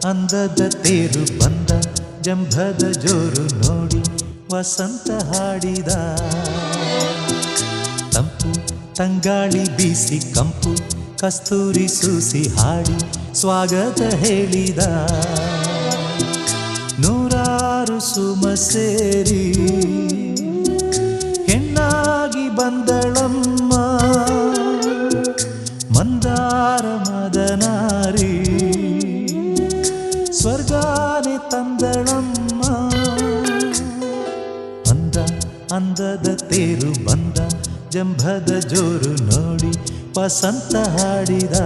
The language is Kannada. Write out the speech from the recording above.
ಅಂದದ ತೇರು ಬಂದ ಜಂಭದ ಜೋರು ನೋಡಿ ವಸಂತ ಹಾಡಿದ ತಂಪು ತಂಗಾಳಿ ಬೀಸಿ ಕಂಪು ಕಸ್ತೂರಿ ಸೂಸಿ ಹಾಡಿ ಸ್ವಾಗತ ಹೇಳಿದ ನೂರಾರು ಸುಮ ಸೇರಿ ಹೆಣ್ಣಾಗಿ ಬಂದಳಮ್ಮ ಮಂದಾರ ಮದನಾರಿ ಸ್ವರ್ಗಾನೆ ತಂದಳಮ್ಮ ಅಂದ ಅಂದದ ತೇರು ಬಂದ ಜಂಭದ ಜೋರು ನೋಡಿ ವಸಂತ ಹಾಡಿದ